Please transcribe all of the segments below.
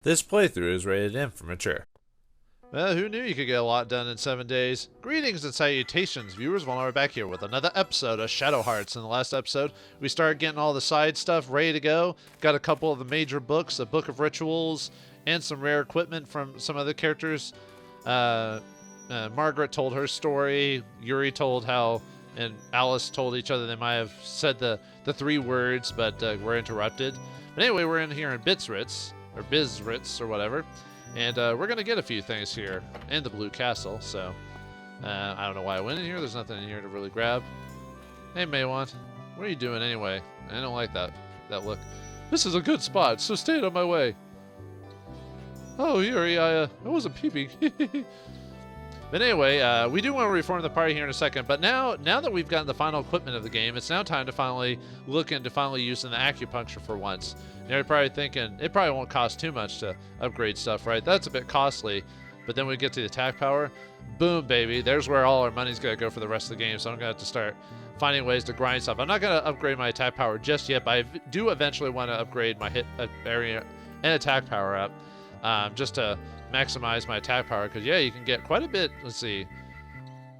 This playthrough is rated M for mature. Well, who knew you could get a lot done in 7 days? Greetings and salutations, viewers. Vauldemare back here with another episode of Shadow Hearts. In the last episode, we started getting all the side stuff ready to go. Got a couple of the major books, a book of rituals, and some rare equipment from some other characters. Margaret told her story. Yuri told how, and Alice told each other they might have said the 3 words, but were interrupted. But anyway, we're in here in Bitsritz, or Bizritz, or whatever. And we're going to get a few things here in the Blue Castle, so I don't know why I went in here. There's nothing in here to really grab. Hey, Maywan, what are you doing anyway? I don't like that look. This is a good spot, so stay out of my way. Oh, Yuri, I wasn't peeping. But anyway, we do want to reform the party here in a second, but now that we've gotten the final equipment of the game, it's now time to finally look into finally using the acupuncture for once. Now you're probably thinking, it probably won't cost too much to upgrade stuff, right? That's a bit costly, but then we get to the attack power. Boom, baby. There's where all our money's going to go for the rest of the game, so I'm going to have to start finding ways to grind stuff. I'm not going to upgrade my attack power just yet, but I do eventually want to upgrade my hit area and attack power up, just to maximize my attack power, because yeah, you can get quite a bit. Let's see,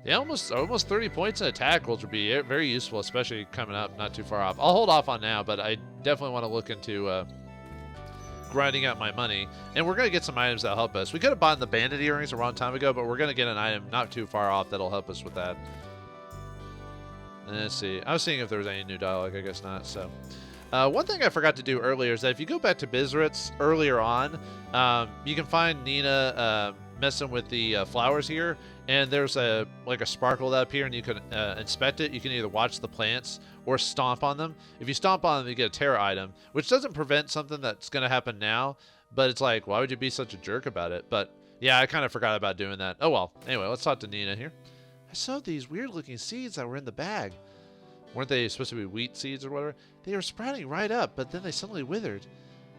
yeah, almost 30 points in attack, which would be very useful, especially coming up not too far off. I'll hold off on now, but I definitely want to look into grinding out my money, and we're gonna get some items that'll help us. We could have bought the bandit earrings a long time ago, but we're gonna get an item not too far off that'll help us with that. And let's see, I was seeing if there was any new dialogue. I guess not. So one thing I forgot to do earlier is that if you go back to Bizritz earlier on, you can find Nina messing with the flowers here, and there's a sparkle up here, and you can inspect it. You can either watch the plants or stomp on them. If you stomp on them, you get a terror item, which doesn't prevent something that's going to happen now, but it's like, why would you be such a jerk about it? But yeah, I kind of forgot about doing that. Oh well. Anyway, let's talk to Nina here. I saw these weird-looking seeds that were in the bag. Weren't they supposed to be wheat seeds or whatever? They were sprouting right up, but then they suddenly withered.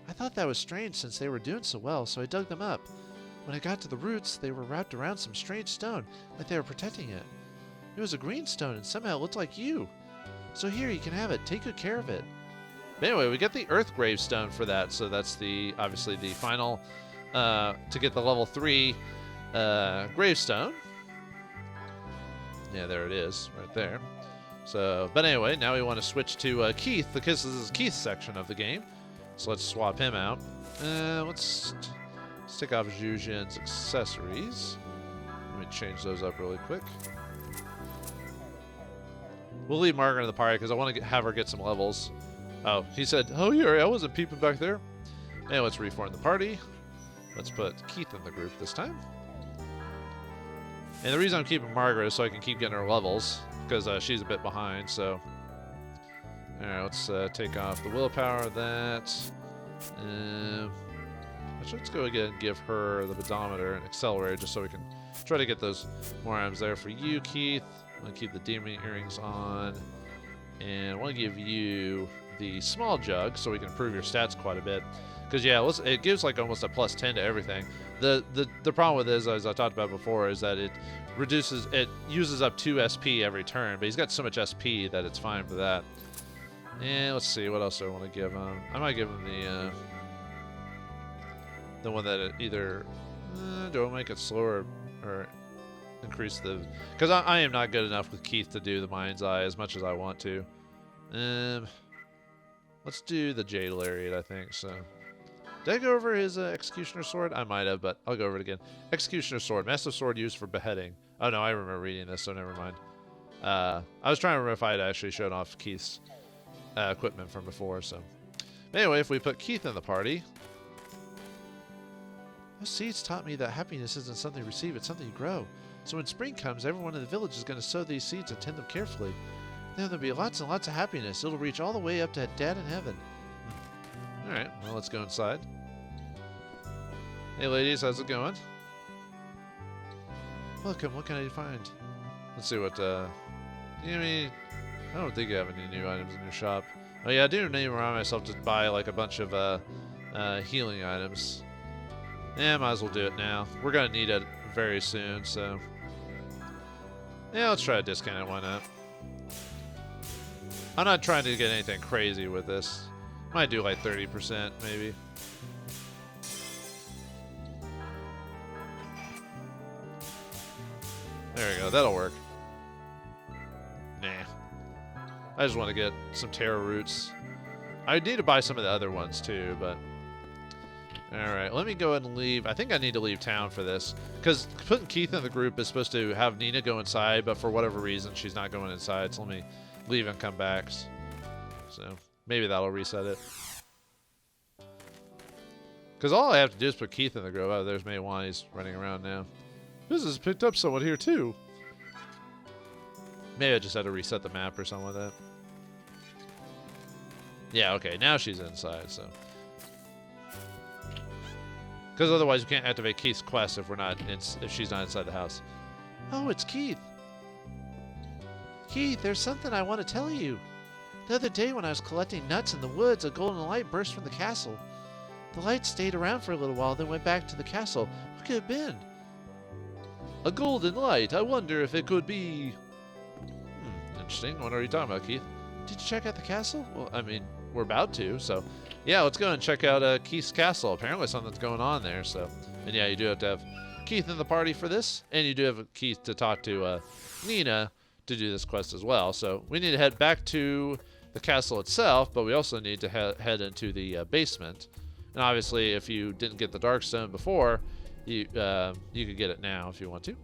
I thought that was strange since they were doing so well, so I dug them up. When I got to the roots, they were wrapped around some strange stone, like they were protecting it. It was a green stone, and somehow it looked like you. So here, you can have it. Take good care of it. But anyway, we get the Earth Gravestone for that, so that's obviously the final, to get the level 3 gravestone. Yeah, there it is, right there. So, but anyway, now we want to switch to Keith, because this is Keith's section of the game. So let's swap him out. Let's take off Zhuzhen's accessories. Let me change those up really quick. We'll leave Margaret in the party because I want to have her get some levels. Oh, he said, oh, Yuri, I wasn't peeping back there. Now let's reform the party. Let's put Keith in the group this time. And the reason I'm keeping Margaret is so I can keep getting her levels, because she's a bit behind. So, all right, let's take off the willpower of that. Let's go again and give her the pedometer and accelerator, just so we can try to get those more items there. For you, Keith, I'm going to keep the demon earrings on, and I want to give you the small jug so we can improve your stats quite a bit. Because yeah, it gives like almost a plus 10 to everything. The problem with this, as I talked about before, is that it uses up 2 SP every turn, but he's got so much SP that it's fine for that. And let's see, what else do I want to give him? I might give him the one that either do I make it slower or increase the, because I am not good enough with Keith to do the mind's eye as much as I want to. Let's do the Jade Lariat, I think. So did I go over his Executioner Sword? I might have, but I'll go over it again. Executioner Sword, massive sword used for beheading. Oh no, I remember reading this, so never mind. I was trying to remember if I had actually shown off Keith's equipment from before. So anyway, if we put Keith in the party. Those seeds taught me that happiness isn't something you receive, it's something you grow. So when spring comes, everyone in the village is going to sow these seeds and tend them carefully. Then there'll be lots and lots of happiness. It'll reach all the way up to Dad in heaven. Alright, well, let's go inside. Hey ladies, how's it going? Welcome, what can I find? Let's see what, I don't think you have any new items in your shop. Oh yeah, I do need to remind myself to buy like a bunch of healing items. Yeah, might as well do it now. We're gonna need it very soon, so yeah, let's try to discount it, why not? I'm not trying to get anything crazy with this. Might do like 30% maybe. There we go. That'll work. Nah. I just want to get some taro roots. I need to buy some of the other ones too, but... Alright, let me go ahead and leave. I think I need to leave town for this. Because putting Keith in the group is supposed to have Nina go inside, but for whatever reason, she's not going inside. So let me leave and come back. So maybe that'll reset it. Because all I have to do is put Keith in the group. Oh, there's Maywan. He's running around now. This has picked up someone here, too. Maybe I just had to reset the map or something like that. Yeah, okay. Now she's inside, so... Because otherwise, you can't activate Keith's quest if if she's not inside the house. Oh, it's Keith. Keith, there's something I want to tell you. The other day when I was collecting nuts in the woods, a golden light burst from the castle. The light stayed around for a little while, then went back to the castle. What could it have been? A golden light. I wonder if it could be... Interesting. What are you talking about, Keith? Did you check out the castle? Well, I mean, we're about to, so... Yeah, let's go and check out Keith's castle. Apparently something's going on there, so... And yeah, you do have to have Keith in the party for this, and you do have Keith to talk to Nina to do this quest as well. So we need to head back to the castle itself, but we also need to head into the basement. And obviously, if you didn't get the Darkstone before, you could get it now if you want to.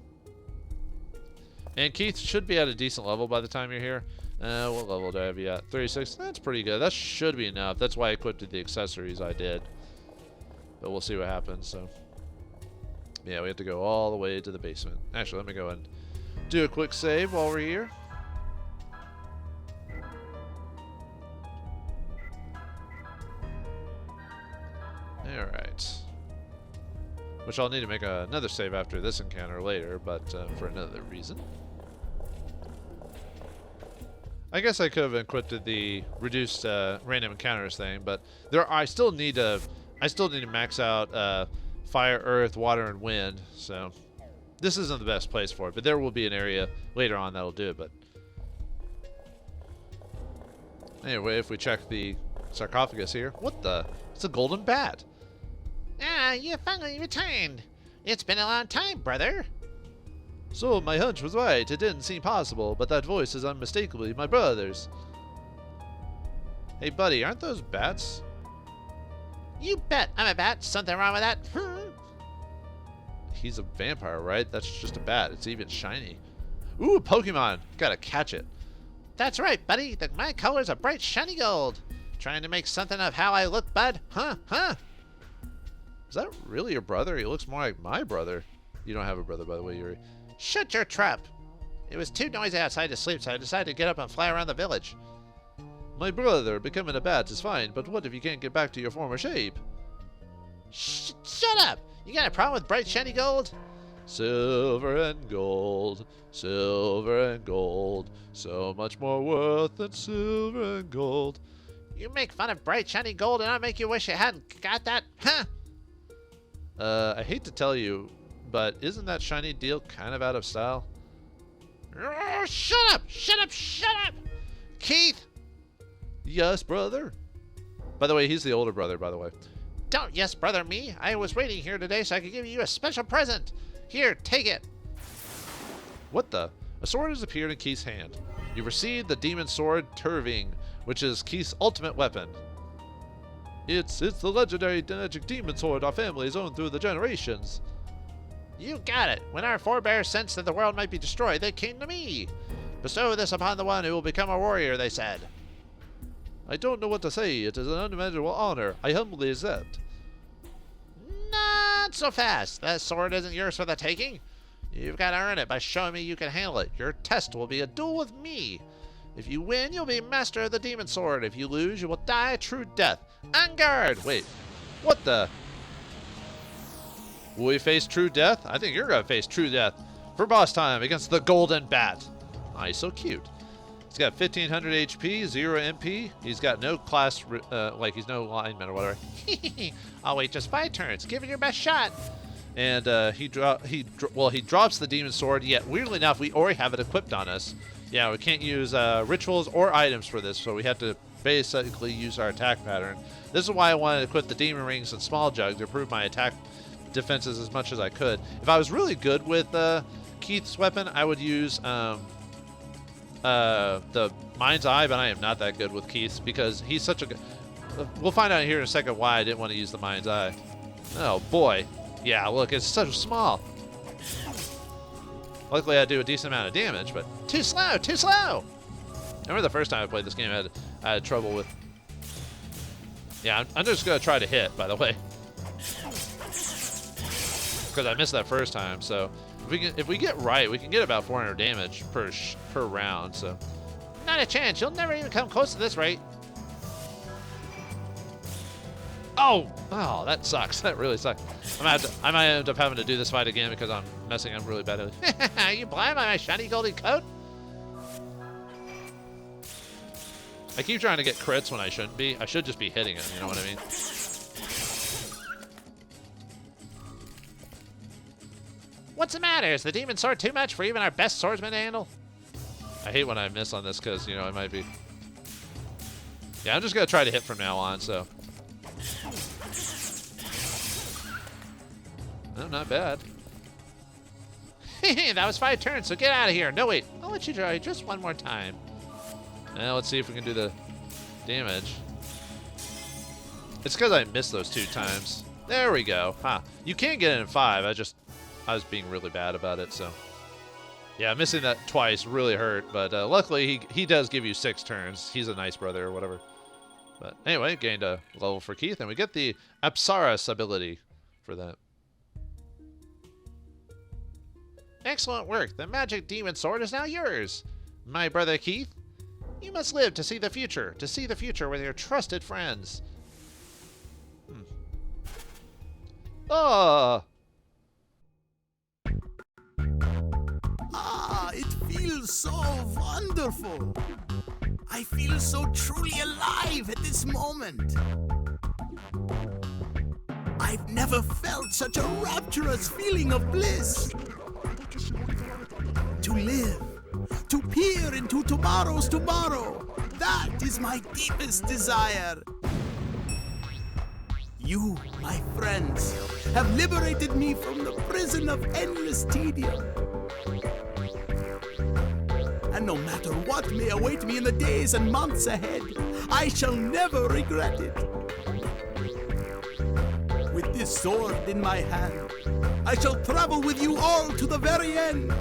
And Keith should be at a decent level by the time you're here. What level do I have you at? 36? That's pretty good. That should be enough. That's why I equipped the accessories I did. But we'll see what happens, so... Yeah, we have to go all the way to the basement. Actually, let me go and do a quick save while we're here. Alright. Which I'll need to make another save after this encounter later, but for another reason. I guess I could have equipped the reduced random encounters thing, but I still need to max out fire, earth, water, and wind. So this isn't the best place for it, but there will be an area later on that'll do it. But anyway, if we check the sarcophagus here, what the? It's a golden bat. Ah, you finally returned. It's been a long time, brother. So my hunch was right. It didn't seem possible, but that voice is unmistakably my brother's. Hey, buddy, aren't those bats? You bet I'm a bat. Something wrong with that? He's a vampire, right? That's just a bat. It's even shiny. Ooh, Pokemon. Gotta catch it. That's right, buddy. My color's a bright, shiny gold. Trying to make something of how I look, bud? Huh? Is that really your brother? He looks more like my brother. You don't have a brother, by the way, Yuri. Shut your trap. It was too noisy outside to sleep, so I decided to get up and fly around the village. My brother, becoming a bat is fine, but what if you can't get back to your former shape? Shut up! You got a problem with bright, shiny gold? Silver and gold, silver and gold, so much more worth than silver and gold. You make fun of bright, shiny gold, and I make you wish you hadn't got that, huh? I hate to tell you, but isn't that shiny deal kind of out of style? Oh, shut up! Shut up! Shut up! Keith! Yes, brother. By the way, he's the older brother, by the way. Don't yes, brother me. I was waiting here today so I could give you a special present. Here, take it. What the? A sword has appeared in Keith's hand. You've received the demon sword Turving, which is Keith's ultimate weapon. It's the legendary magic demon sword our family has owned through the generations. You got it. When our forebears sensed that the world might be destroyed, they came to me. Bestow this upon the one who will become a warrior, they said. I don't know what to say. It is an unimaginable honor. I humbly accept. Not so fast. That sword isn't yours for the taking. You've got to earn it by showing me you can handle it. Your test will be a duel with me. If you win, you'll be master of the demon sword. If you lose, you will die a true death. On guard! Wait, what the? Will we face true death? I think you're going to face true death for boss time against the Golden Bat. Oh, he's so cute. He's got 1500 HP, 0 MP. He's got no class, he's no lineman or whatever. I'll wait just 5 turns. Give it your best shot. And he drops the demon sword. Yet weirdly enough, we already have it equipped on us. Yeah, we can't use rituals or items for this, so we have to basically use our attack pattern. This is why I wanted to equip the demon rings and small jug to improve my attack defenses as much as I could. If I was really good with Keith's weapon, I would use the Mind's Eye, but I am not that good with Keith's because he's such a good... We'll find out here in a second why I didn't want to use the Mind's Eye. Oh, boy. Yeah, look, it's so small. Luckily, I do a decent amount of damage, but too slow, too slow! Remember the first time I played this game, I had trouble with... Yeah, I'm just going to try to hit, by the way. Because I missed that first time, so... If we get right, we can get about 400 damage per round, so... Not a chance. You'll never even come close to this rate. Oh, that sucks. That really sucks. I might end up having to do this fight again because I'm messing up really badly. Are you blind by my shiny golden coat? I keep trying to get crits when I shouldn't be. I should just be hitting him, you know what I mean? What's the matter? Is the demon sword too much for even our best swordsman to handle? I hate when I miss on this because, you know, it might be... Yeah, I'm just going to try to hit from now on, so... No, not bad. That was 5 turns, so get out of here. No, wait. I'll let you try just one more time. Now let's see if we can do the damage. It's because I missed those 2 times. There we go. Huh. You can get it in 5. I was being really bad about it, so. Yeah, missing that twice really hurt, but luckily he does give you 6 turns. He's a nice brother or whatever. But anyway, gained a level for Keith, and we get the Apsaras ability for that. Excellent work. The magic demon sword is now yours. My brother Keith, you must live to see the future with your trusted friends. Oh! It feels so wonderful. I feel so truly alive at this moment. I've never felt such a rapturous feeling of bliss. To live, to peer into tomorrow's tomorrow, that is my deepest desire. You, my friends, have liberated me from the prison of endless tedium. And no matter what may await me in the days and months ahead, I shall never regret it. With this sword in my hand, I shall travel with you all to the very end,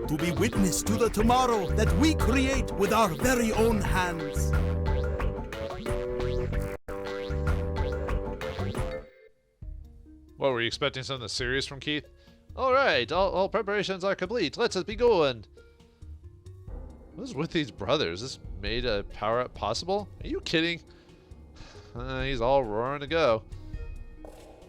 to be witness to the tomorrow that we create with our very own hands. What, were you expecting something serious from Keith? All right, all preparations are complete. Let's be going. What is with these brothers? This made a power-up possible? Are you kidding? He's all roaring to go.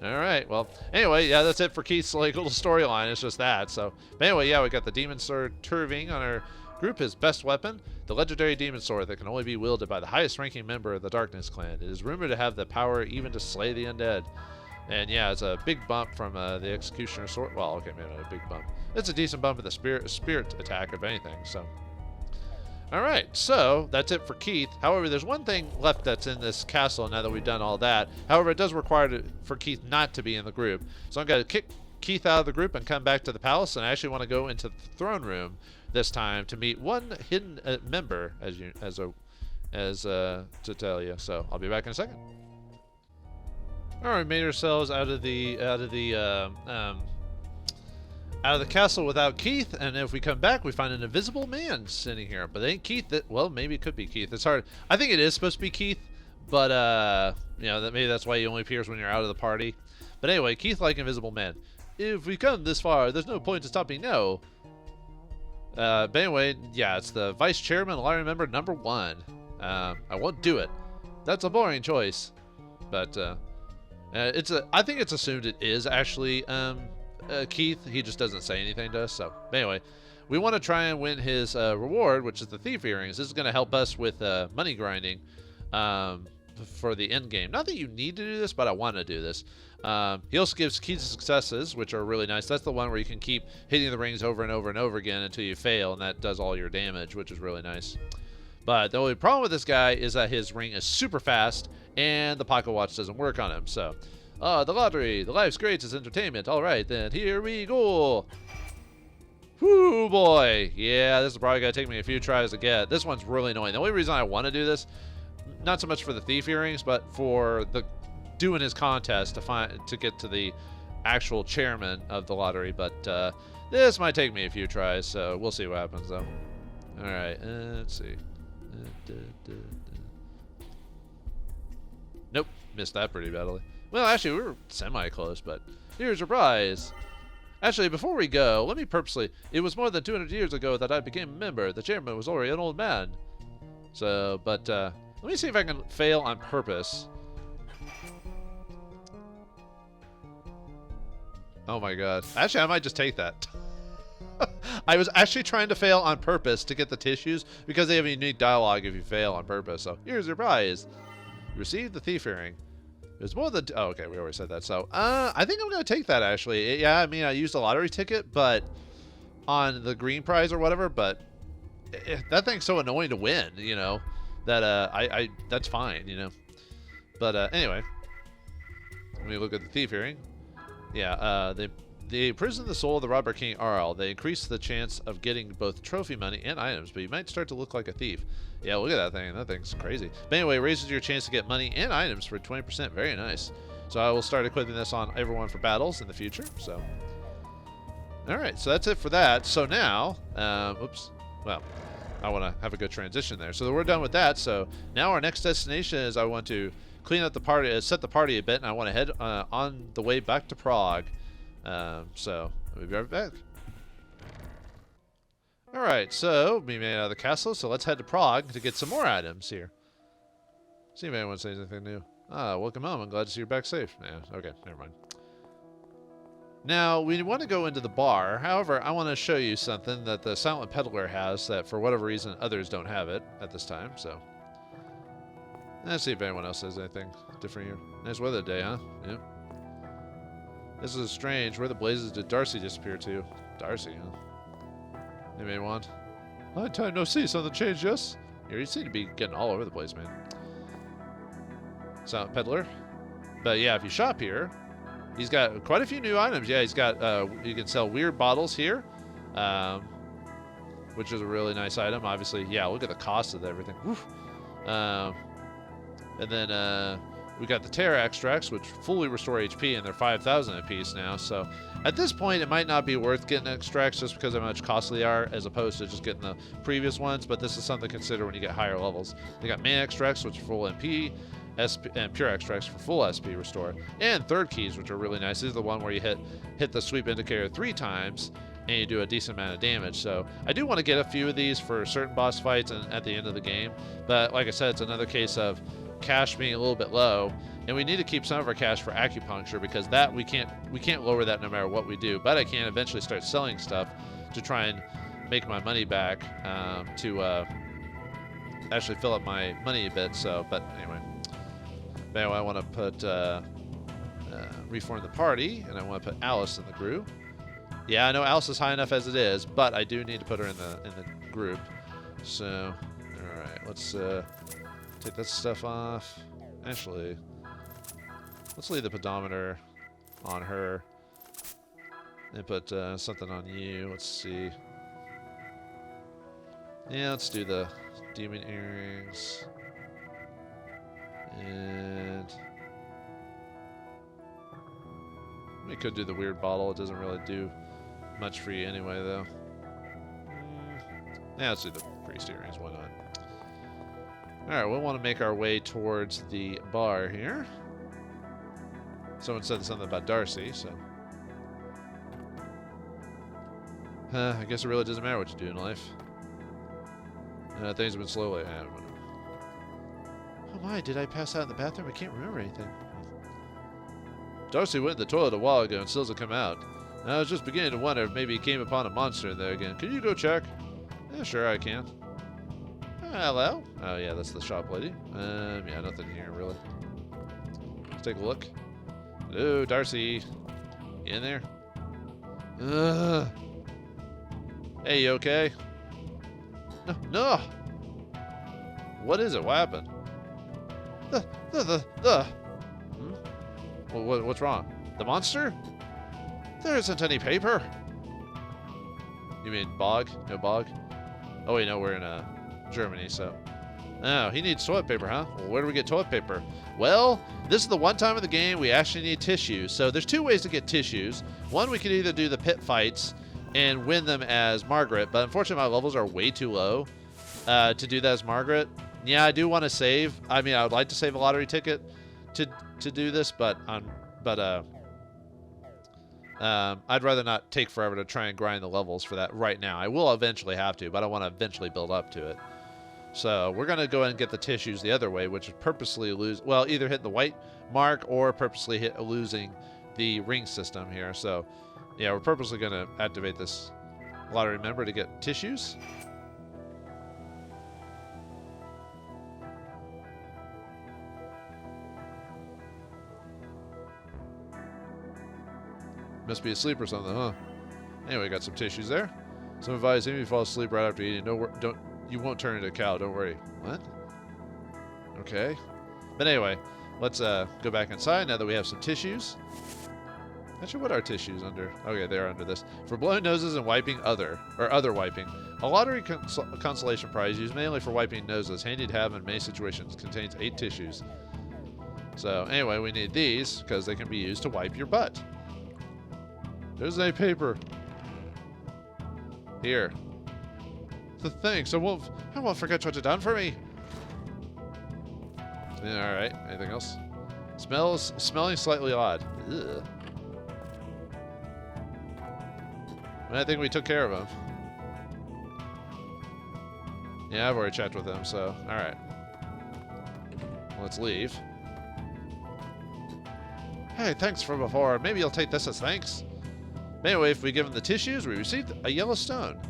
All right, well, anyway, yeah, that's it for Keith's like little storyline. It's just that. So, but anyway, yeah, we got the demon sword Turving on our group. His best weapon, the legendary demon sword that can only be wielded by the highest-ranking member of the Darkness Clan. It is rumored to have the power even to slay the undead. And yeah, it's a big bump from the Executioner sword. Well, okay, maybe not a big bump. It's a decent bump of the spirit attack, if anything. So. All right, so that's it for Keith. However, there's one thing left that's in this castle now that we've done all that. However, it does require for Keith not to be in the group. So I'm going to kick Keith out of the group and come back to the palace, and I actually want to go into the throne room this time to meet one hidden member, to tell you. So I'll be back in a second. All right, we made ourselves out of the castle without Keith, and if we come back, we find an invisible man sitting here. But it ain't Keith. Well, maybe it could be Keith. It's hard. I think it is supposed to be Keith, but you know, maybe that's why he only appears when you're out of the party. But anyway, Keith, like invisible man. If we come this far, there's no point in stopping now. But anyway, yeah, it's the vice chairman, lottery member number 1. I won't do it. That's a boring choice, but I think it's assumed it is actually Keith. He just doesn't say anything to us. So anyway, we want to try and win his reward, which is the thief earrings. This is going to help us with money grinding for the end game. Not that you need to do this, but I want to do this. He also gives keys to successes, which are really nice. That's the one where you can keep hitting the rings over and over and over again until you fail, and that does all your damage, which is really nice. But the only problem with this guy is that his ring is super fast, and the pocket watch doesn't work on him. So, the lottery, the life's great is entertainment. All right, then here we go. Whoo, boy. Yeah, this is probably going to take me a few tries to get. This one's really annoying. The only reason I want to do this, not so much for the thief earrings, but for the doing his contest to get to the actual chairman of the lottery. But this might take me a few tries, so we'll see what happens, though. All right, let's see. Nope, missed that pretty badly. Well, actually, we were semi-close, but here's your prize. Actually, before we go, let me purposely... It was more than 200 years ago that I became a member. The chairman was already an old man. So, but, let me see if I can fail on purpose. Oh my god. Actually, I might just take that. I was actually trying to fail on purpose to get the tissues, because they have a unique dialogue if you fail on purpose. So, here's your prize. You received the thief earring. It was more than... Oh, okay, we already said that. So, I think I'm going to take that, actually. Yeah, I mean, I used a lottery ticket, but... On the green prize or whatever, but... that thing's so annoying to win, you know, that, that's fine, you know. But, anyway. Let me look at the thief earring. Yeah, they imprison the soul of the robber king Arl. They increase the chance of getting both trophy money and items, but you might start to look like a thief. Yeah, look at that thing. That thing's crazy. But anyway, it raises your chance to get money and items for 20%. Very nice. So I will start equipping this on everyone for battles in the future. So, all right. So that's it for that. So now, oops. Well, I want to have a good transition there. So we're done with that. So now our next destination is I want to clean up the party, set the party a bit, and I want to head on the way back to Prague. So we'll be right back. Alright, so we made it out of the castle, so let's head to Prague to get some more items here. See if anyone says anything new. Ah, welcome home. I'm glad to see you're back safe. Yeah, okay, never mind. Now, we want to go into the bar. However, I want to show you something that the Silent Peddler has that for whatever reason others don't have it at this time, so. Let's see if anyone else says anything different here. Nice weather today, huh? Yep. This is strange. Where the blazes did Darcy disappear to? Darcy, huh? Anyone? Long time no see. Something changed, yes? You seem to be getting all over the place, man. Silent Peddler. But yeah, if you shop here, he's got quite a few new items. Yeah, he's got, you can sell weird bottles here, which is a really nice item. Obviously, yeah, look at the cost of everything. Woof. And then, we got the Terra extracts, which fully restore HP, and they're 5,000 apiece now. So at this point, it might not be worth getting extracts just because of how much costly they are, as opposed to just getting the previous ones. But this is something to consider when you get higher levels. They got main extracts, which are full MP, SP, and pure extracts for full SP restore, and third keys, which are really nice. This is the one where you hit the sweep indicator 3 times, and you do a decent amount of damage. So I do want to get a few of these for certain boss fights and at the end of the game. But like I said, it's another case of cash being a little bit low, and we need to keep some of our cash for acupuncture, because that we can't lower that no matter what we do. But I can eventually start selling stuff to try and make my money back, to actually fill up my money a bit. So, but anyway, I want to put reform the party, and I want to put Alice in the group. Yeah, I know Alice is high enough as it is, but I do need to put her in the group. So, all right, let's take that stuff off. Actually, let's leave the pedometer on her and put something on you. Let's see. Yeah, let's do the demon earrings. And we could do the weird bottle. It doesn't really do much for you anyway, though. Yeah, let's do the priest earrings. Why not? Alright, we'll want to make our way towards the bar here. Someone said something about Darcy, so. I guess it really doesn't matter what you do in life. Things have been slowly. Oh my, did I pass out in the bathroom? I can't remember anything. Darcy went in the toilet a while ago and still hasn't come out. I was just beginning to wonder if maybe he came upon a monster in there again. Can you go check? Yeah, sure, I can. Hello? Oh, yeah, that's the shop lady. Yeah, nothing here, really. Let's take a look. Hello, Darcy. You in there? Hey, you okay? No! What is it? What happened? What's wrong? The monster? There isn't any paper. You mean bog? No bog? Oh wait, no, we're in Germany, so. Oh, he needs toilet paper, huh? Well, where do we get toilet paper? Well, this is the one time of the game we actually need tissues. So there's two ways to get tissues. One, we could either do the pit fights and win them as Margaret, but unfortunately my levels are way too low to do that as Margaret. Yeah, I do want to save. I mean, I would like to save a lottery ticket to do this, but I'd rather not take forever to try and grind the levels for that right now. I will eventually have to, but I want to eventually build up to it. So we're going to go ahead and get the tissues the other way, which is purposely either hit the white mark or purposely losing the ring system here. So yeah, we're purposely going to activate this lottery member to get tissues. Must be asleep or something, huh? Anyway, got some tissues there. Some advice: if you fall asleep right after eating, you won't turn into a cow. Don't worry. What? Okay. But anyway, let's go back inside now that we have some tissues. Actually, what are tissues under? Okay, they're under this. For blowing noses and wiping other wiping. A lottery consolation prize used mainly for wiping noses, handy to have in many situations, contains 8 tissues. So anyway, we need these because they can be used to wipe your butt. There's a paper. Here. Thanks. I won't forget what you done for me. Yeah, all right. Anything else? Smelling slightly odd. Ugh. I think we took care of him. Yeah, I've already checked with him. So, all right. Let's leave. Hey, thanks for before. Maybe you'll take this as thanks. Anyway, if we give him the tissues, we received a yellow stone.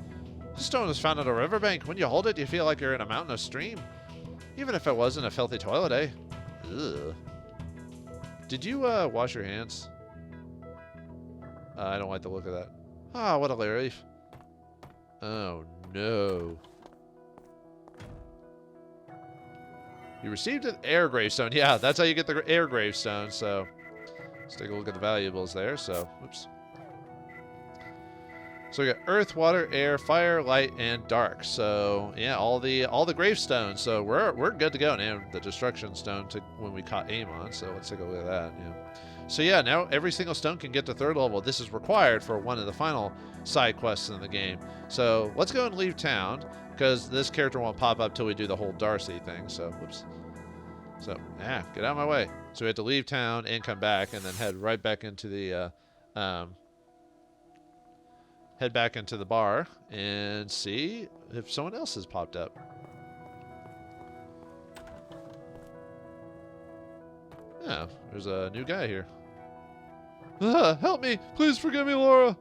This stone was found on a riverbank. When you hold it, you feel like you're in a mountain or stream. Even if it wasn't a filthy toilet, eh? Ugh. Did you wash your hands? I don't like the look of that. Ah, what a relief. Oh, no. You received an air gravestone. Yeah, that's how you get the air gravestone. So let's take a look at the valuables there. So, oops. So we got earth, water, air, fire, light, and dark. So yeah, all the gravestones. So we're good to go. And the destruction stone to when we caught Amon. So let's take a look at that. Yeah. So yeah, now every single stone can get to 3rd level. This is required for one of the final side quests in the game. So let's go and leave town because this character won't pop up till we do the whole Darcy thing. So whoops. So yeah, get out of my way. So we have to leave town and come back and then head right back into the head back into the bar and see if someone else has popped up. Yeah, there's a new guy here. Help me! Please forgive me, Laura!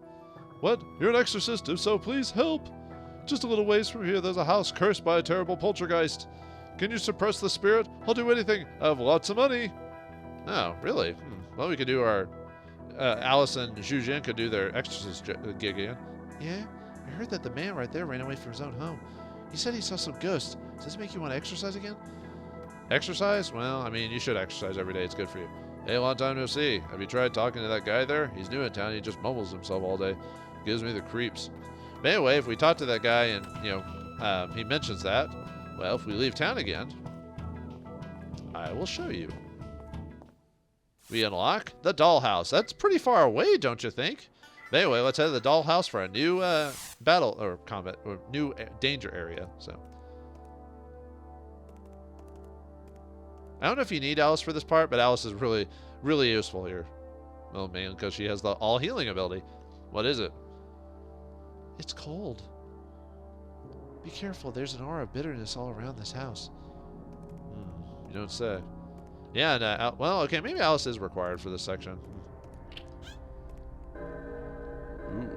What? You're an exorcist? If so, please help! Just a little ways from here, there's a house cursed by a terrible poltergeist. Can you suppress the spirit? I'll do anything. I have lots of money. Oh, really? Well, we could do our... Alice and Zhuzhen could do their exorcist gig again. Yeah? I heard that the man right there ran away from his own home. He said he saw some ghosts. Does this make you want to exercise again? Exercise? Well, I mean, you should exercise every day. It's good for you. Hey, long time no see. Have you tried talking to that guy there? He's new in town. He just mumbles himself all day. Gives me the creeps. But anyway, if we talk to that guy and, he mentions that, well, if we leave town again, I will show you. We unlock the dollhouse. That's pretty far away, don't you think? But anyway, let's head to the dollhouse for a new battle or combat or new danger area. So I don't know if you need Alice for this part, but Alice is really, really useful here. Oh man, because she has the all healing ability. What is it? It's cold. Be careful. There's an aura of bitterness all around this house. You don't say. Yeah, and, well, okay, maybe Alice is required for this section. Ooh.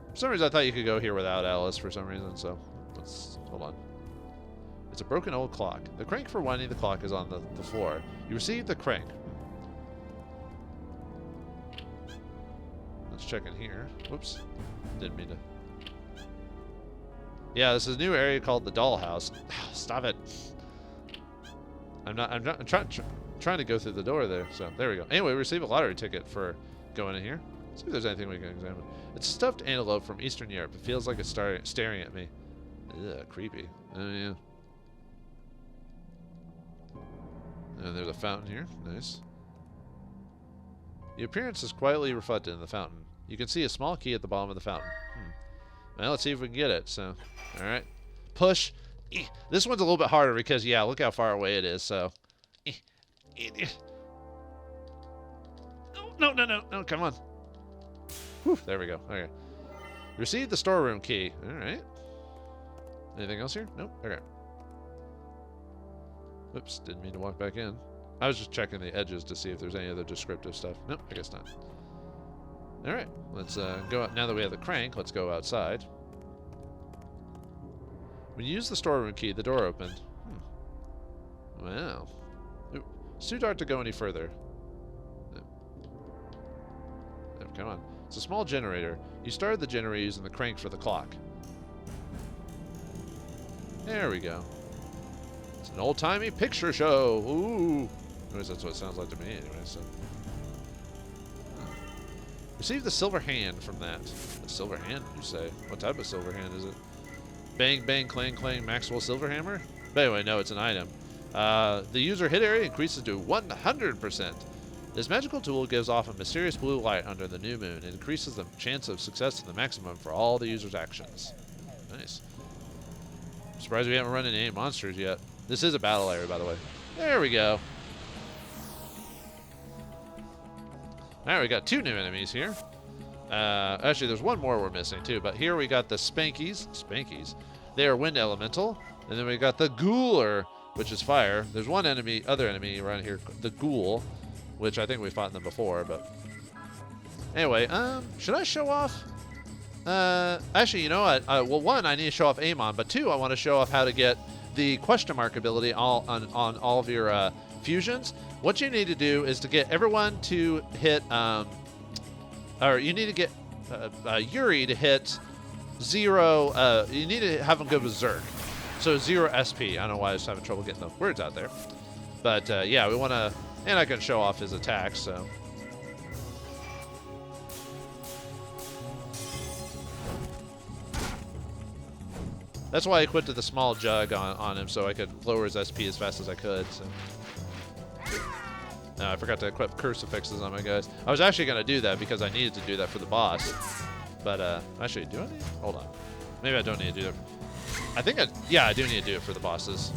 For some reason, I thought you could go here without Alice for some reason, so let's... hold on. It's a broken old clock. The crank for winding the clock is on the floor. You received the crank. Let's check in here. Whoops. Didn't mean to... Yeah, this is a new area called the dollhouse. Stop it. I'm trying to go through the door there. So there we go. Anyway, we received a lottery ticket for going in here. See if there's anything we can examine. It's a stuffed antelope from Eastern Europe. It feels like it's staring at me. Ugh, creepy. Oh, yeah. And there's a fountain here. Nice. The appearance is quietly reflected in the fountain. You can see a small key at the bottom of the fountain. Well, let's see if we can get it. So, all right. Push. This one's a little bit harder because, yeah, look how far away it is. So, no, come on. Whew, there we go. Okay. Receive the storeroom key. All right. Anything else here? Nope. Okay. Oops, didn't mean to walk back in. I was just checking the edges to see if there's any other descriptive stuff. Nope, I guess not. All right, let's go out. Now that we have the crank, let's go outside. When you use the storeroom key, the door opened. Wow. Ooh. It's too dark to go any further. Oh, come on. It's a small generator. You started the generator using the crank for the clock. There we go. It's an old-timey picture show. Ooh. Anyways, that's what it sounds like to me anyway, so. Receive the silver hand from that. A silver hand, you say? What type of silver hand is it? Bang, bang, clang, clang, Maxwell silver hammer? But anyway, no, it's an item. The user hit area increases to 100%. This magical tool gives off a mysterious blue light under the new moon and increases the chance of success to the maximum for all the user's actions. Nice. I'm surprised we haven't run into any monsters yet. This is a battle area, by the way. There we go. Alright, we got 2 new enemies here. Actually, there's one more we're missing, too. But here we got the Spankies. Spankies. They are wind elemental. And then we got the Ghouler, which is fire. There's one enemy, other enemy around here, the Ghoul, which I think we fought them before, but... Anyway, should I show off? Actually, you know what? Well, 1, I need to show off Amon, but 2, I want to show off how to get the question mark ability on all of your fusions. What you need to do is to get everyone to hit, or you need to get Yuri to hit 0, you need to have him go berserk. So 0 SP. I don't know why I was having trouble getting the words out there. But yeah, we want to, and I can show off his attacks, so. That's why I equipped the small jug on him, so I could lower his SP as fast as I could, so. No, I forgot to equip crucifixes on my guys. I was actually going to do that because I needed to do that for the boss. But, actually, do I need? Hold on. Maybe I don't need to do it. I think yeah, I do need to do it for the bosses.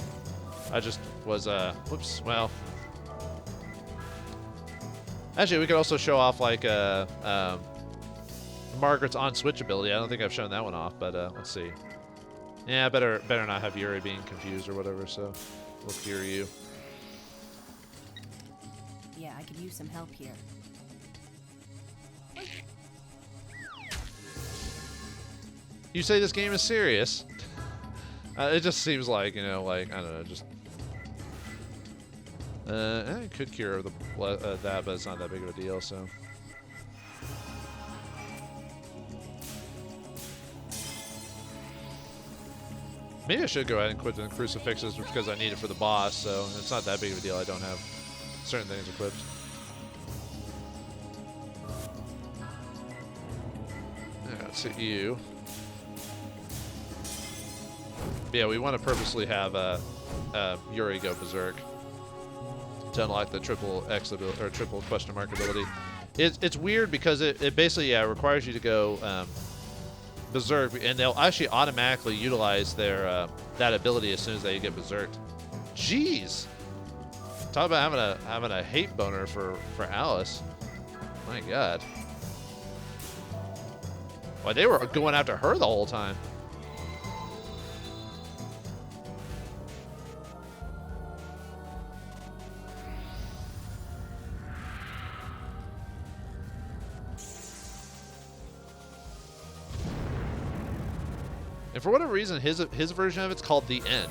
I just was, whoops, well. Actually, we could also show off, like, Margaret's on-switch ability. I don't think I've shown that one off, but, let's see. Yeah, better not have Yuri being confused or whatever, so we'll cure you. Yeah, I could use some help here. You say this game is serious? It just seems like, you know, like, I don't know, just... it could cure that, but it's not that big of a deal, so... Maybe I should go ahead and quit the crucifixes because I need it for the boss, so it's not that big of a deal. I don't have certain things equipped. Yeah, let's hit you. Yeah, we want to purposely have Yuri go berserk to unlock the triple X ability, or triple question mark ability. It's weird because it basically requires you to go berserk, and they'll actually automatically utilize their that ability as soon as they get berserked. Jeez, talk about having a hate boner for Alice. My God, why they were going after her the whole time. And for whatever reason, his version of it's called The End.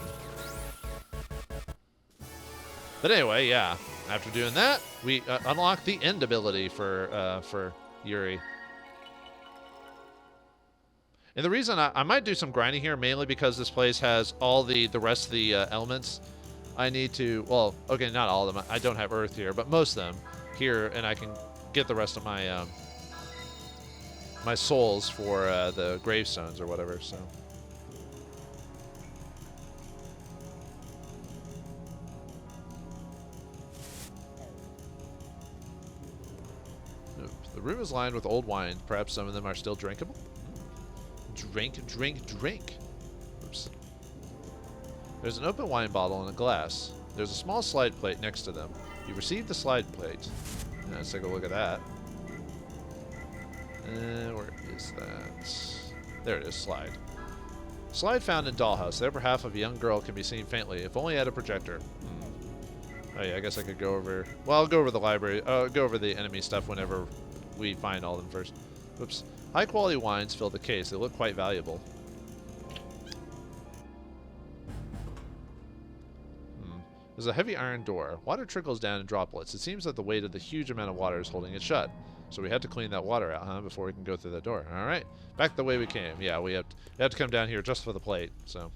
But anyway, yeah. After doing that, we unlock the End ability for Yuri. And the reason I might do some grinding here, mainly because this place has all the rest of the elements. I need to, well, okay, not all of them. I don't have Earth here, but most of them here, and I can get the rest of my my souls for the gravestones or whatever. So. The room is lined with old wine. Perhaps some of them are still drinkable. Drink, drink, drink. Oops. There's an open wine bottle and a glass. There's a small slide plate next to them. You received the slide plate. Let's take a look at that. Where is that? There it is, slide. Slide found in dollhouse. The upper half of a young girl can be seen faintly, if only at a projector. Oh yeah, I guess I could go over... Well, I'll go over the library. Go over the enemy stuff whenever we find all of them first. Oops. High quality wines fill the case. They look quite valuable. There's a heavy iron door. Water trickles down in droplets. It seems that the weight of the huge amount of water is holding it shut. So we have to clean that water out, huh, before we can go through the door. All right, back the way we came. Yeah, we have to come down here just for the plate. So,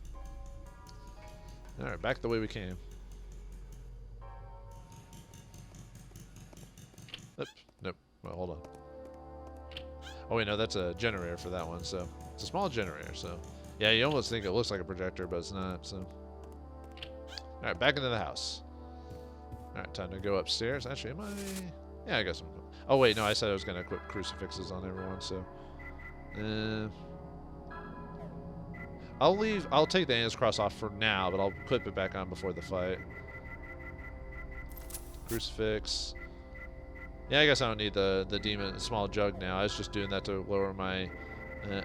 all right, back the way we came. Nope. Well, hold on. Oh wait, no, that's a generator for that one. So it's a small generator. So yeah, you almost think it looks like a projector, but it's not. So all right, back into the house. All right, time to go upstairs. Actually, am I? Yeah, I guess I'm. Oh wait, no, I said I was gonna equip crucifixes on everyone. So I'll take the Anna's cross off for now, but I'll equip it back on before the fight. Crucifix. Yeah, I guess I don't need the demon small jug now. I was just doing that to lower my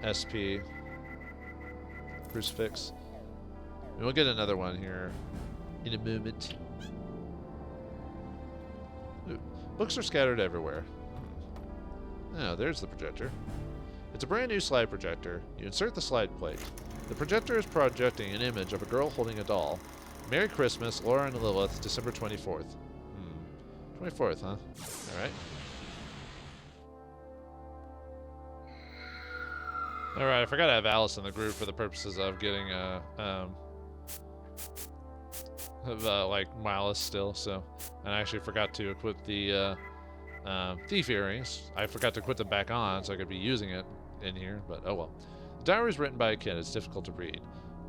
SP. Crucifix. And we'll get another one here in a moment. Ooh, books are scattered everywhere. Oh, there's the projector. It's a brand new slide projector. You insert the slide plate. The projector is projecting an image of a girl holding a doll. Merry Christmas, Laura and Lilith, December 24th. 24th, huh? Alright. Alright, I forgot to have Alice in the group for the purposes of getting like Malice still, so. And I actually forgot to equip the Thief Earrings. I forgot to put them back on so I could be using it in here, but oh well. The diary is written by a kid. It's difficult to read.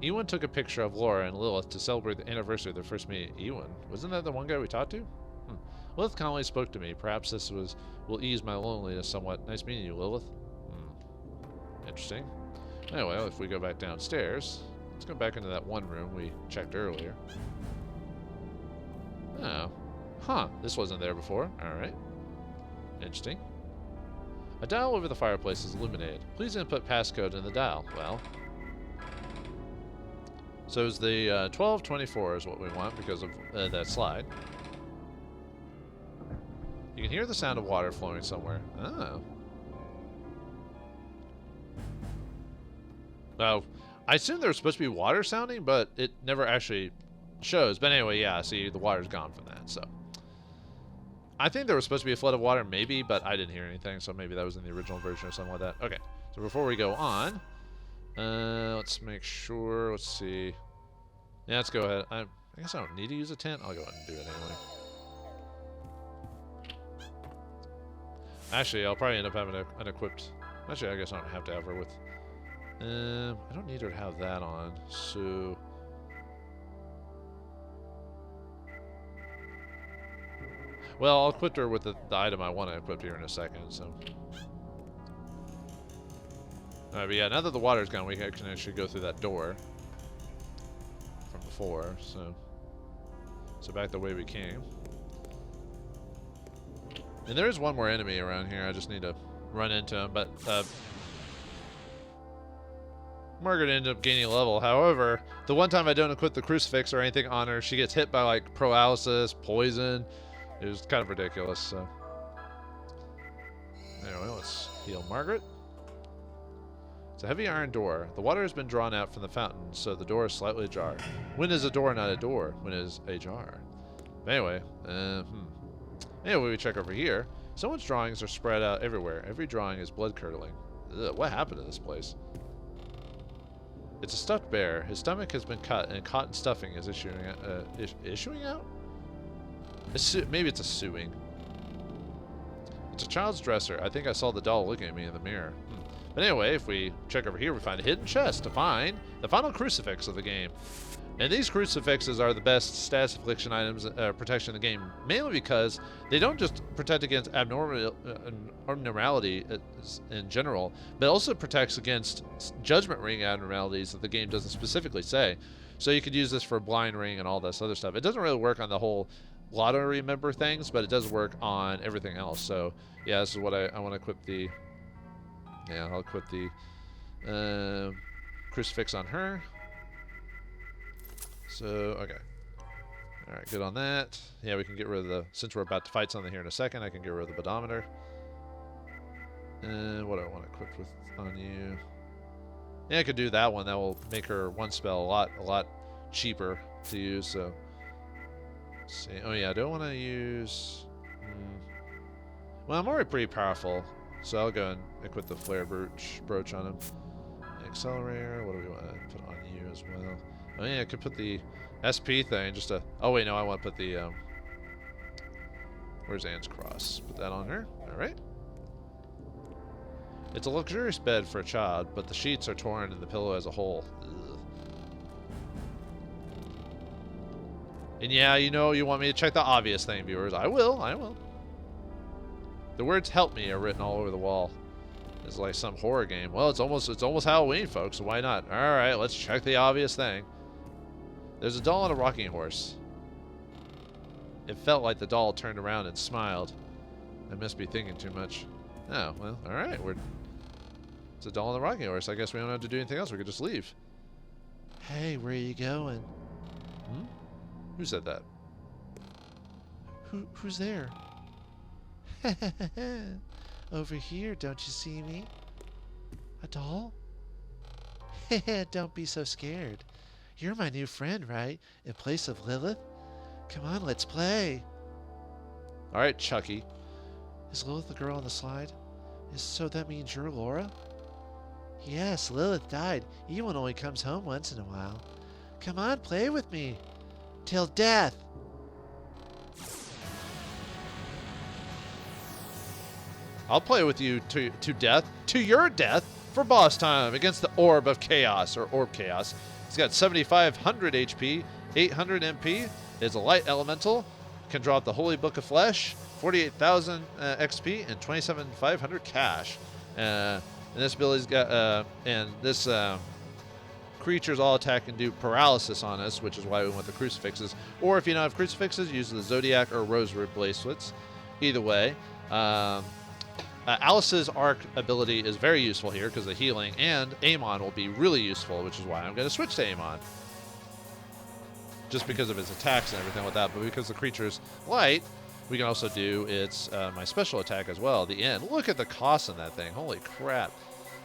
Ewan took a picture of Laura and Lilith to celebrate the anniversary of their first meeting. Ewan? Wasn't that the one guy we talked to? Lilith calmly spoke to me. Perhaps this will ease my loneliness somewhat. Nice meeting you, Lilith. Interesting. Anyway, if we go back downstairs, let's go back into that one room we checked earlier. Oh. Huh. This wasn't there before. Alright. Interesting. A dial over the fireplace is illuminated. Please input passcode in the dial. Well. So it's the 1224 is what we want because of that slide. You can hear the sound of water flowing somewhere. Oh. Oh, I assume there was supposed to be water sounding, but it never actually shows. But anyway, yeah, see, the water's gone from that, so. I think there was supposed to be a flood of water, maybe, but I didn't hear anything, so maybe that was in the original version or something like that. Okay, so before we go on, let's make sure, let's see. Yeah, let's go ahead. I guess I don't need to use a tent. I'll go ahead and do it anyway. Actually, I'll probably end up having an equipped. Actually, I guess I don't have to have her with. I don't need her to have that on, so. Well, I'll equip her with the item I want to equip here in a second, so. Alright, but yeah, now that the water's gone, we can actually go through that door from before, so. So back the way we came. And there is one more enemy around here. I just need to run into him. But Margaret ended up gaining a level. However, the one time I don't equip the crucifix or anything on her, she gets hit by like paralysis, poison. It was kind of ridiculous. So anyway, let's heal Margaret. It's a heavy iron door. The water has been drawn out from the fountain, so the door is slightly ajar. When is a door not a door? When is ajar? But anyway, Anyway, we check over here. Someone's drawings are spread out everywhere. Every drawing is blood-curdling. Ugh, what happened to this place? It's a stuffed bear. His stomach has been cut, and cotton stuffing is issuing out? Maybe it's a sewing. It's a child's dresser. I think I saw the doll looking at me in the mirror. But anyway, if we check over here, we find a hidden chest to find the final crucifix of the game. And these crucifixes are the best status affliction items protection in the game, mainly because they don't just protect against abnormality in general, but also protects against Judgement Ring abnormalities that the game doesn't specifically say. So you could use this for Blind Ring and all this other stuff. It doesn't really work on the whole lottery member things, but it does work on everything else. So yeah, this is what I want to equip the. Yeah, I'll equip the crucifix on her. So, okay. Alright, good on that. Yeah, we can get rid of the... Since we're about to fight something here in a second, I can get rid of the pedometer. And what do I want to equip with on you? Yeah, I could do that one. That will make her one spell a lot cheaper to use, so... Let's see. Oh yeah, I don't want to use... Well, I'm already pretty powerful, so I'll go and equip the flare brooch on him. Accelerator, what do we want to put on you as well? Oh yeah, I could put the SP thing just to... Oh wait, no, I want to put the... Where's Anne's cross? Put that on her. Alright. It's a luxurious bed for a child, but the sheets are torn and the pillow as a whole. Ugh. And yeah, you know you want me to check the obvious thing, viewers. I will. The words "help me" are written all over the wall. It's like some horror game. Well, it's almost Halloween, folks, so why not? Alright, let's check the obvious thing. There's a doll on a rocking horse. It felt like the doll turned around and smiled. I must be thinking too much. Oh, well, alright. It's a doll on the rocking horse. I guess we don't have to do anything else. We could just leave. Hey, where are you going? Hmm? Who said that? Who's there? Over here, don't you see me? A doll? Don't be so scared. You're my new friend, right? In place of Lilith? Come on, let's play. Alright, Chucky. Is Lilith the girl on the slide? So that means you're Laura? Yes, Lilith died. Ewan only comes home once in a while. Come on, play with me. Till death. I'll play with you to death, to your death, for boss time against the Orb of Chaos, or Orb Chaos. He's got 7,500 HP, 800 MP, is a light elemental, can drop the Holy Book of Flesh, 48,000 XP, and 27,500 cash. And this ability's got, and this creature's all attack can do paralysis on us, which is why we want the crucifixes. Or if you don't have crucifixes, use the Zodiac or Rosary bracelets. Either way. Alice's arc ability is very useful here because of the healing, and Amon will be really useful, which is why I'm going to switch to Amon. Just because of his attacks and everything like that, but because the creature's light, we can also do its my special attack as well, the end. Look at the cost on that thing. Holy crap.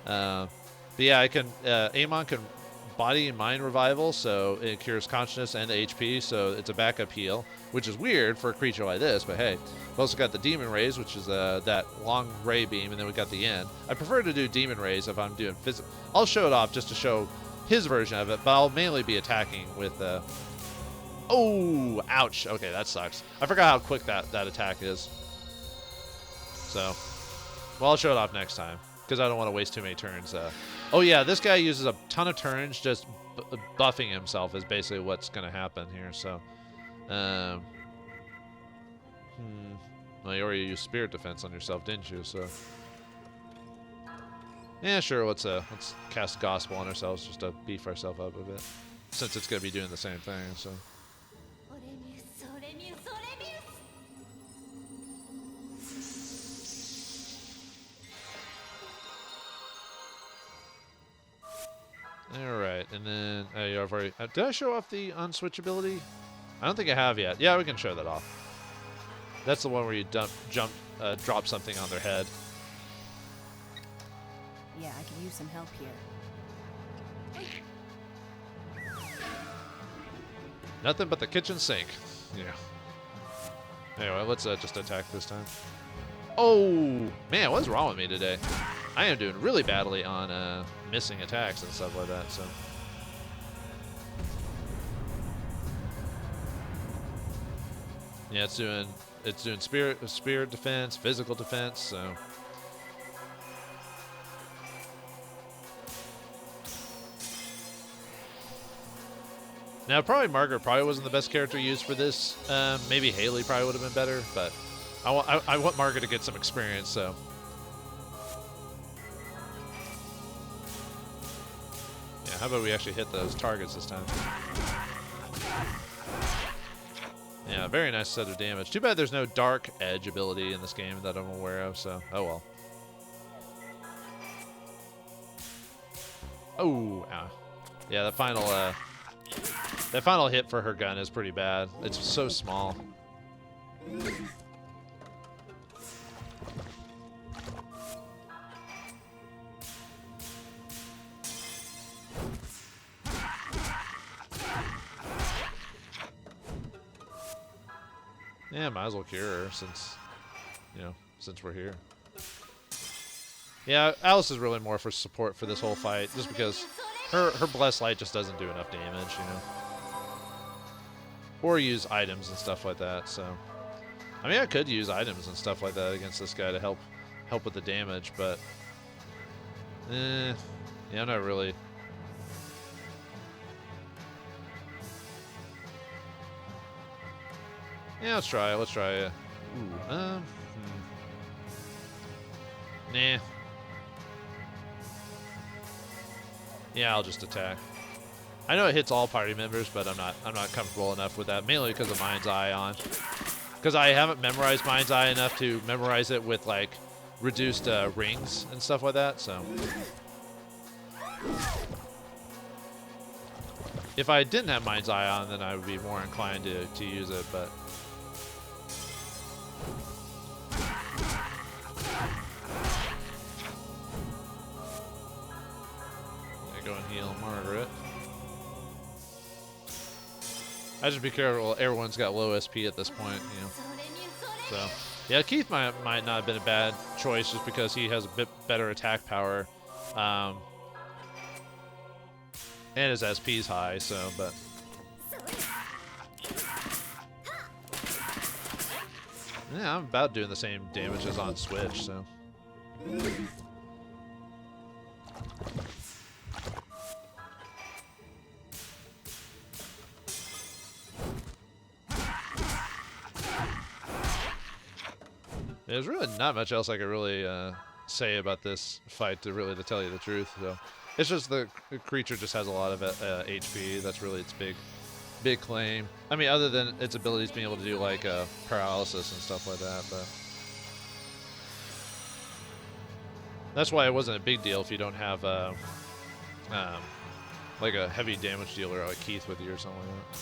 But yeah, I can Amon can body and mind revival, so it cures consciousness and HP, so it's a backup heal, which is weird for a creature like this, but hey. We've also got the Demon Rays, which is that long ray beam, and then we got the end. I prefer to do Demon Rays if I'm doing physical. I'll show it off just to show his version of it, but I'll mainly be attacking with... Oh, ouch. Okay, that sucks. I forgot how quick that attack is. So, well, I'll show it off next time, because I don't want to waste too many turns. Oh yeah, this guy uses a ton of turns just buffing himself is basically what's going to happen here, so... Well, you already used Spirit Defense on yourself, didn't you? So, yeah, sure. Let's cast Gospel on ourselves just to beef ourselves up a bit, since it's gonna be doing the same thing. So. All right, and then I've already. Did I show off the unswitchability? I don't think I have yet. Yeah, we can show that off. That's the one where you drop something on their head. Yeah, I could use some help here. Nothing but the kitchen sink. Yeah. Anyway, let's just attack this time. Oh, man, what's wrong with me today? I am doing really badly on missing attacks and stuff like that, so... Yeah, it's doing spirit defense, physical defense, so... Now, probably Margaret probably wasn't the best character used for this. Maybe Haley probably would have been better, but I want Margaret to get some experience, so. Yeah, how about we actually hit those targets this time? Yeah, very nice set of damage. Too bad there's no Dark Edge ability in this game that I'm aware of, so oh well. Oh, yeah, that final hit for her gun is pretty bad. It's so small. Yeah, might as well cure her since we're here. Yeah, Alice is really more for support for this whole fight, just because her Blessed Light just doesn't do enough damage, you know. Or use items and stuff like that, so. I mean, I could use items and stuff like that against this guy to help with the damage, but. Yeah, not really. Yeah, let's try it. Ooh, Nah. Yeah, I'll just attack. I know it hits all party members, but I'm not comfortable enough with that, mainly because of Mind's Eye on. Because I haven't memorized Mind's Eye enough to memorize it with like reduced rings and stuff like that, so. If I didn't have Mind's Eye on, then I would be more inclined to use it, but. Go and heal Margaret. I just be careful. Everyone's got low SP at this point, you know. So, yeah, Keith might not have been a bad choice just because he has a bit better attack power, and his SP's high. So, but yeah, I'm about doing the same damage as on Switch. So. There's really not much else I could really say about this fight to tell you the truth. So it's just the creature just has a lot of HP. That's really its big claim. I mean, other than its abilities being able to do like paralysis and stuff like that, but that's why it wasn't a big deal if you don't have like a heavy damage dealer like Keith with you or something like that.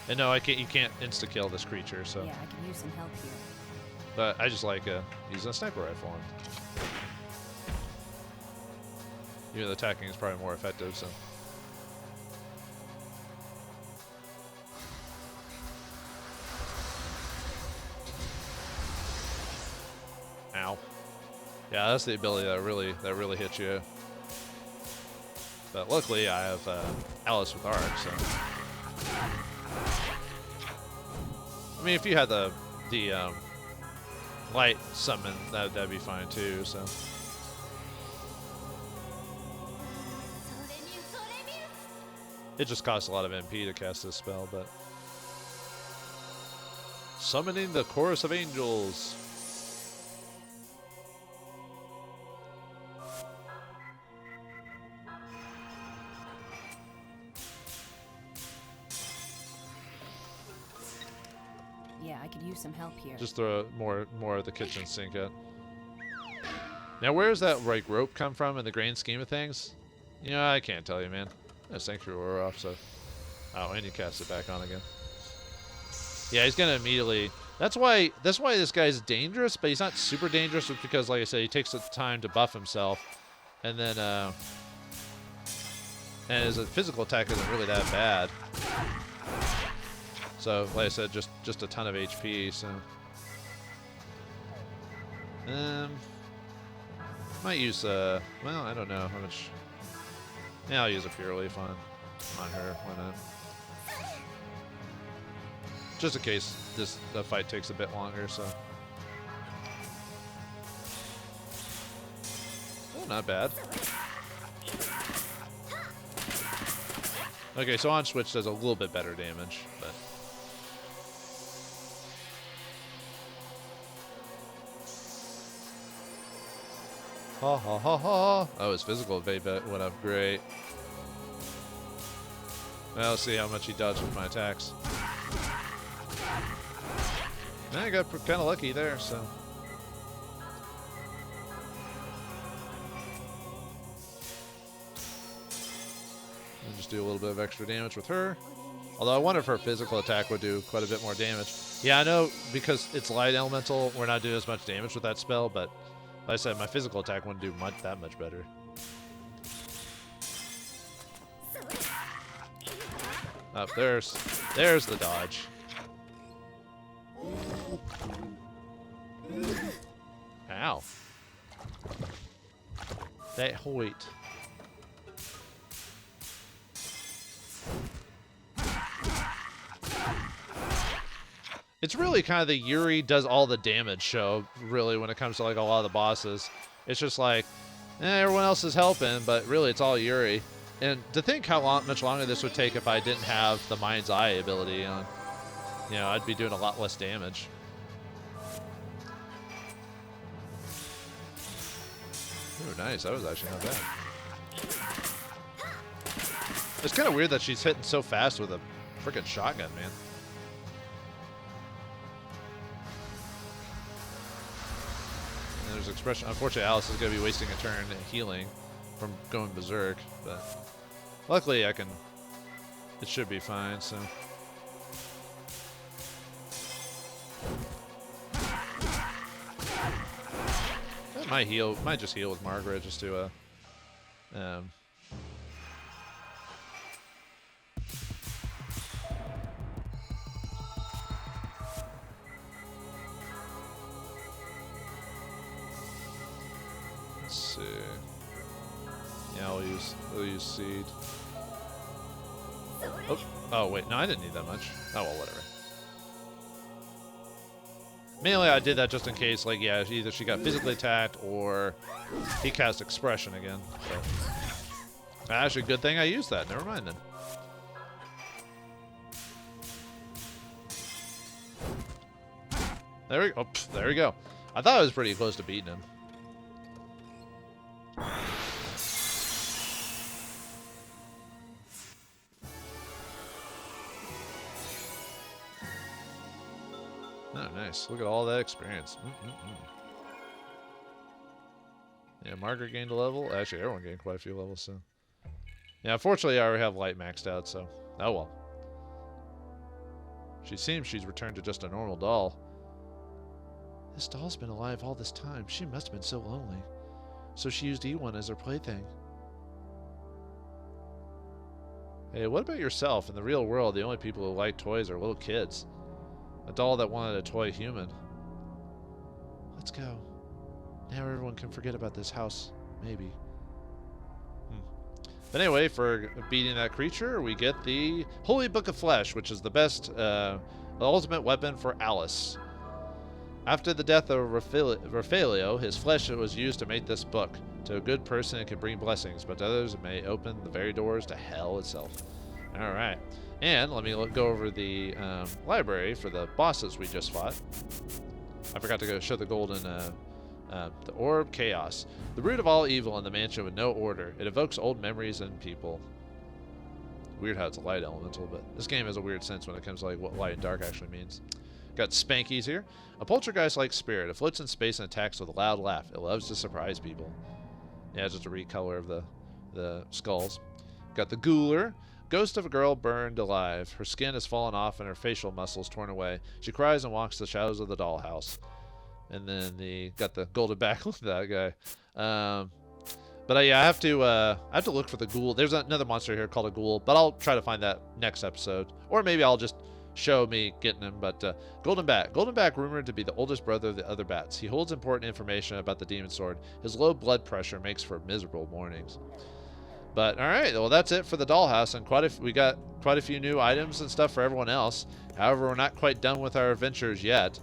And no, you can't insta kill this creature. So yeah, I can use some help here. But I just like using a sniper rifle on. Even the attacking is probably more effective, so. Ow. Yeah, that's the ability that really hits you. But luckily I have Alice with Arc, so. I mean, if you had the light summon, that'd be fine too, so. It just costs a lot of MP to cast this spell, but. Summoning the Chorus of Angels. Yeah, I could use some help here. Just throw more of the kitchen sink at. Now, where does that like rope come from in the grand scheme of things? You know, I can't tell you, man. That sanctuary wore off, so. Oh, and you cast it back on again. Yeah, he's gonna immediately. That's why this guy's dangerous, but he's not super dangerous because, like I said, he takes the time to buff himself, and then and his physical attack isn't really that bad. So, like I said, just a ton of HP. So, might use well, I don't know how much. Yeah, I'll use a Pure Leaf on her. Why not? Just in case the fight takes a bit longer. So, oh, not bad. Okay, so on Switch does a little bit better damage, but... Ha ha ha ha! Oh, his physical evade went up great. Now let's see how much he dodged with my attacks. I got kind of lucky there, so... I'll just do a little bit of extra damage with her. Although I wonder if her physical attack would do quite a bit more damage. Yeah, I know because it's light elemental, we're not doing as much damage with that spell, but like I said, my physical attack wouldn't do that much better. Up there's the dodge. Ow. That hoit. It's really kind of the Yuri does all the damage show, really, when it comes to like a lot of the bosses. It's just like, everyone else is helping, but really it's all Yuri. And to think how much longer this would take if I didn't have the Mind's Eye ability on, you know, I'd be doing a lot less damage. Ooh, nice. That was actually not bad. It's kind of weird that she's hitting so fast with a freaking shotgun, man. And there's expression. Unfortunately, Alice is going to be wasting a turn healing from going berserk, but luckily I can. It should be fine. So. Might just heal with Margaret just to let's see. Yeah, we'll use seed. Oh wait, no, I didn't need that much. Oh well, whatever. Mainly, I did that just in case, like, yeah, either she got physically attacked or he cast expression again. So. Actually, good thing I used that. Never mind then. There we go. Oh, there we go. I thought I was pretty close to beating him. Oh, nice. Look at all that experience. Yeah, Margaret gained a level. Actually, everyone gained quite a few levels, so. Yeah, unfortunately, I already have light maxed out, so. Oh, well. She seems she's returned to just a normal doll. This doll's been alive all this time. She must have been so lonely. So she used E1 as her plaything. Hey, what about yourself? In the real world, the only people who like toys are little kids. A doll that wanted a toy human. Let's go. Now everyone can forget about this house. Maybe. But anyway, for beating that creature, we get the Holy Book of Flesh, which is the best, the ultimate weapon for Alice. After the death of Referral, his flesh was used to make this book. To a good person, it can bring blessings, but to others, it may open the very doors to hell itself. All right. And let me go over the library for the bosses we just fought. I forgot to go show the golden, the Orb Chaos. The root of all evil in the mansion with no order. It evokes old memories and people. Weird how it's a light elemental, but this game has a weird sense when it comes to like what light and dark actually means. Got Spankies here. A poltergeist-like spirit. It floats in space and attacks with a loud laugh. It loves to surprise people. Yeah, just a recolor of the skulls. Got the Ghouler. Ghost of a girl burned alive. Her skin has fallen off and her facial muscles torn away. She cries and walks the shadows of the dollhouse. And then got the golden back. Look at that guy. But yeah, I have to look for the ghoul. There's another monster here called a ghoul, but I'll try to find that next episode, or maybe I'll just show me getting him. But Golden Bat rumored to be the oldest brother of the other bats. He holds important information about the demon sword. His low blood pressure makes for miserable mornings. But all right, well that's it for the dollhouse, and we got quite a few new items and stuff for everyone else. However, we're not quite done with our adventures yet.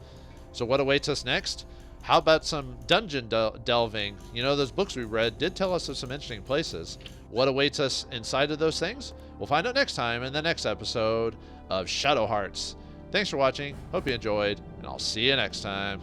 So what awaits us next? How about some dungeon delving? You know, those books we read did tell us of some interesting places. what awaits us inside of those things? We'll find out next time in the next episode of Shadow Hearts. Thanks for watching. Hope you enjoyed, and I'll see you next time.